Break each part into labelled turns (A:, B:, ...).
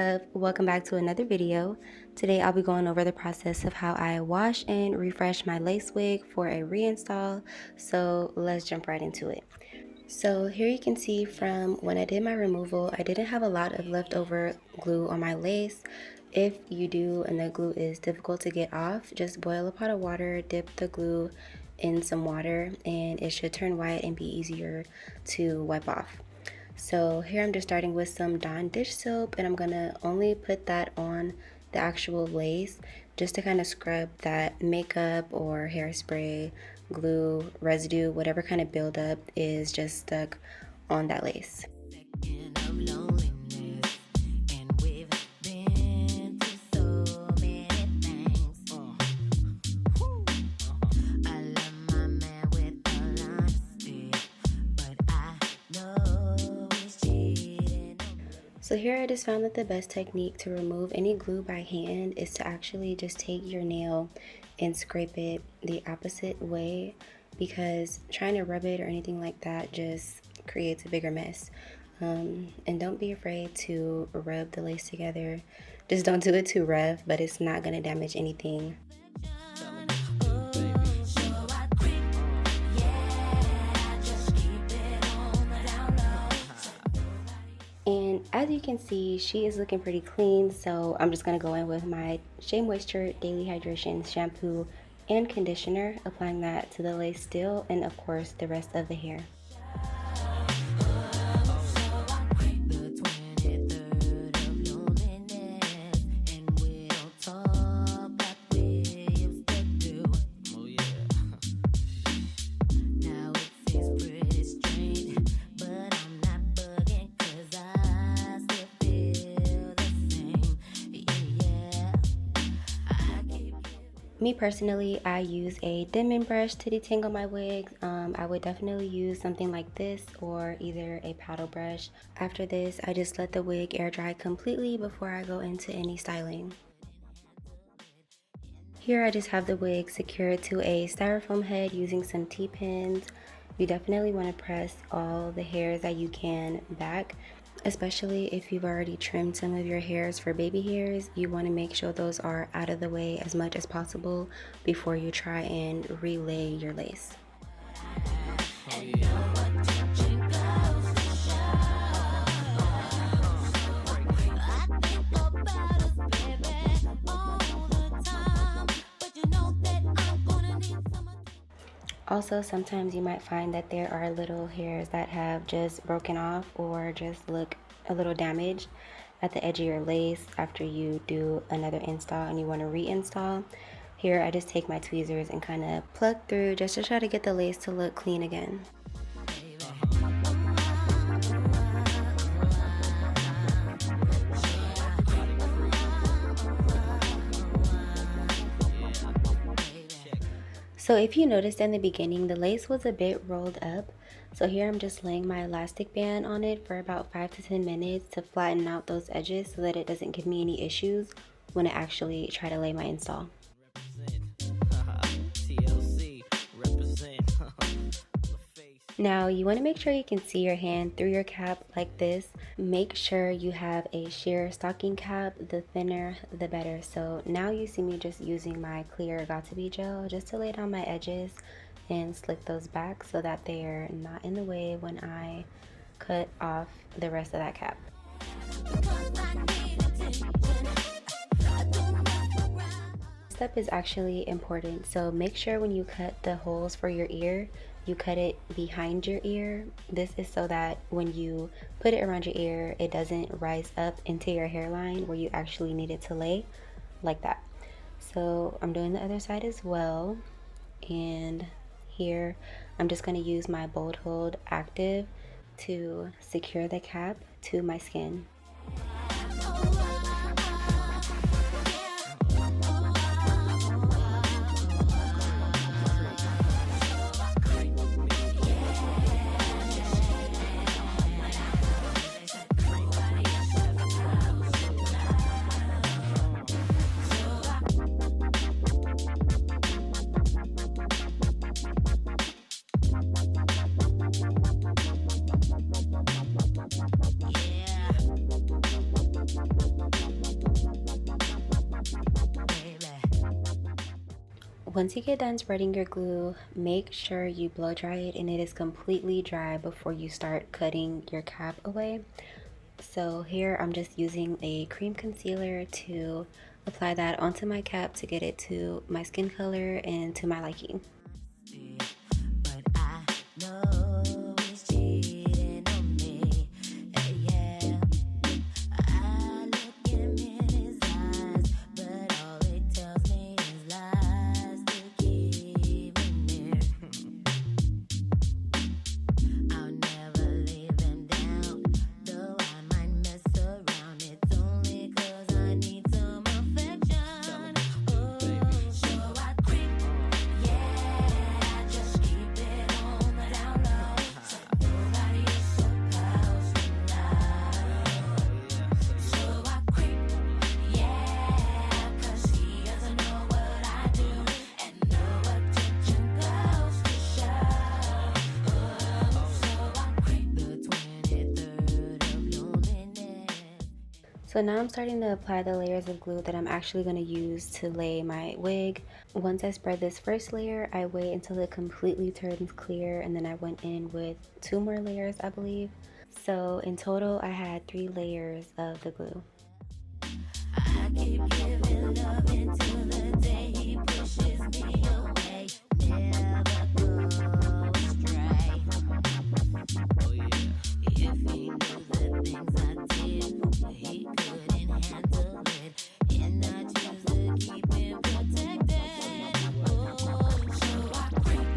A: up? Welcome back to another video. Today I'll be going over the process of how I wash and refresh my lace wig for a reinstall. So let's jump right into it. So here you can see from when I did my removal, I didn't have a lot of leftover glue on my lace. If you do and the glue is difficult to get off, just boil a pot of water, dip the glue in some water, and it should turn white and be easier to wipe off. So here I'm just starting with some Dawn dish soap, and I'm gonna only put that on the actual lace just to kind of scrub that makeup or hairspray, glue, residue, whatever kind of buildup is just stuck on that lace. So here I just found that the best technique to remove any glue by hand is to actually just take your nail and scrape it the opposite way, because trying to rub it or anything like that just creates a bigger mess. And don't be afraid to rub the lace together. Just don't do it too rough, but it's not going to damage anything. And as you can see, she is looking pretty clean, so I'm just going to go in with my Shea Moisture Daily Hydration shampoo and conditioner, applying that to the lace still and of course the rest of the hair. Me personally, I use a dimming brush to detangle my wigs. I would definitely use something like this or either a paddle brush. After this, I just let the wig air dry completely before I go into any styling. Here I just have the wig secured to a styrofoam head using some T-pins. You definitely want to press all the hairs that you can back, especially if you've already trimmed some of your hairs for baby hairs. You want to make sure those are out of the way as much as possible before you try and relay your lace. Also, sometimes you might find that there are little hairs that have just broken off or just look a little damaged at the edge of your lace after you do another install and you want to reinstall. Here I just take my tweezers and kind of pluck through just to try to get the lace to look clean again. So if you noticed in the beginning, the lace was a bit rolled up. So here I'm just laying my elastic band on it for about 5 to 10 minutes to flatten out those edges so that it doesn't give me any issues when I actually try to lay my install. Now you want to make sure you can see your hand through your cap like this. Make sure you have a sheer stocking cap. The thinner the better. So now you see me just using my clear Got2b gel just to lay down my edges and slick those back so that they're not in the way when I cut off the rest of that cap. Step is actually important, so make sure when you cut the holes for your ear, you cut it behind your ear. This is so that when you put it around your ear, it doesn't rise up into your hairline where you actually need it to lay like that. So I'm doing the other side as well, and here I'm just going to use my Bold Hold Active to secure the cap to my skin. Once you get done spreading your glue, make sure you blow dry it and it is completely dry before you start cutting your cap away. So here I'm just using a cream concealer to apply that onto my cap to get it to my skin color and to my liking. So now I'm starting to apply the layers of glue that I'm actually going to use to lay my wig. Once I spread this first layer, I wait until it completely turns clear, and then I went in with 2 more layers, I believe. So in total, I had 3 layers of the glue. I keep giving love until the day he pushes me away. Never go astray. Oh yeah. If he knew the things I did, he couldn't handle it. And I choose to keep him protected. Oh, so I creep,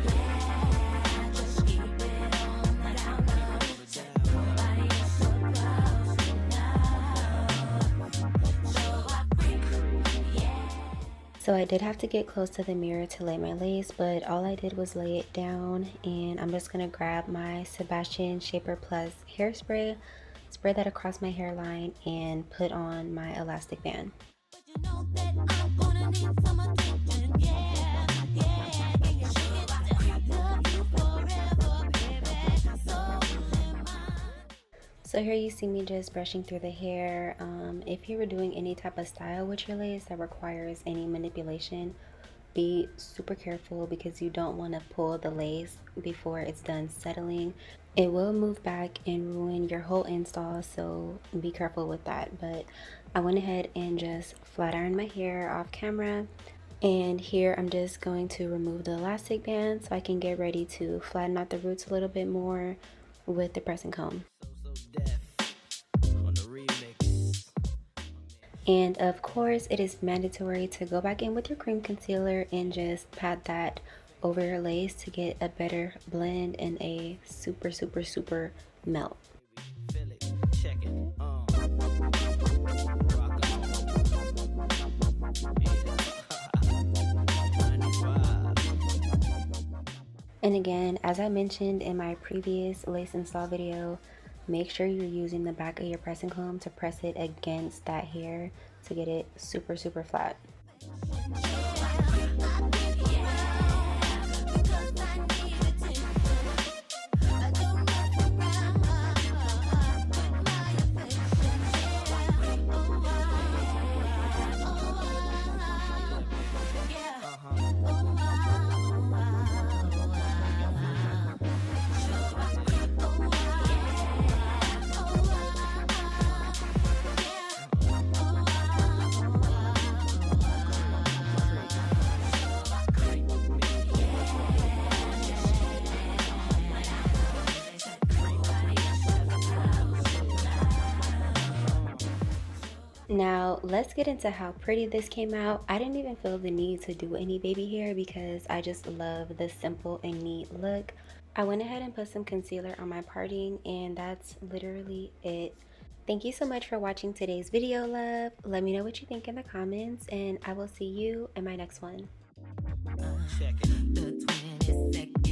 A: yeah, just keep it on the down low. So nobody is supposed to know. So I creep, yeah. So I did have to get close to the mirror to lay my lace, but all I did was lay it down, and I'm just gonna grab my Sebastian Shaper Plus hairspray, spread that across my hairline, and put on my elastic band. But you know that I'm gonna need some attention, yeah, yeah, yeah, you should love you forever, baby, so So here you see me just brushing through the hair. If you were doing any type of style with your lace that requires any manipulation, be super careful because you don't want to pull the lace before it's done settling. It will move back and ruin your whole install, so be careful with that. But I went ahead and just flat ironed my hair off camera, and here I'm just going to remove the elastic band so I can get ready to flatten out the roots a little bit more with the pressing comb. And of course, it is mandatory to go back in with your cream concealer and just pat that over your lace to get a better blend and a super, super, super melt. And again, as I mentioned in my previous lace install video, make sure you're using the back of your pressing comb to press it against that hair to get it super, super flat. Now let's get into how pretty this came out. I didn't even feel the need to do any baby hair because I just love the simple and neat look. I went ahead and put some concealer on my parting, and that's literally it. Thank you so much for watching today's video, love. Let me know what you think in the comments, and I will see you in my next one. Check it. The 22nd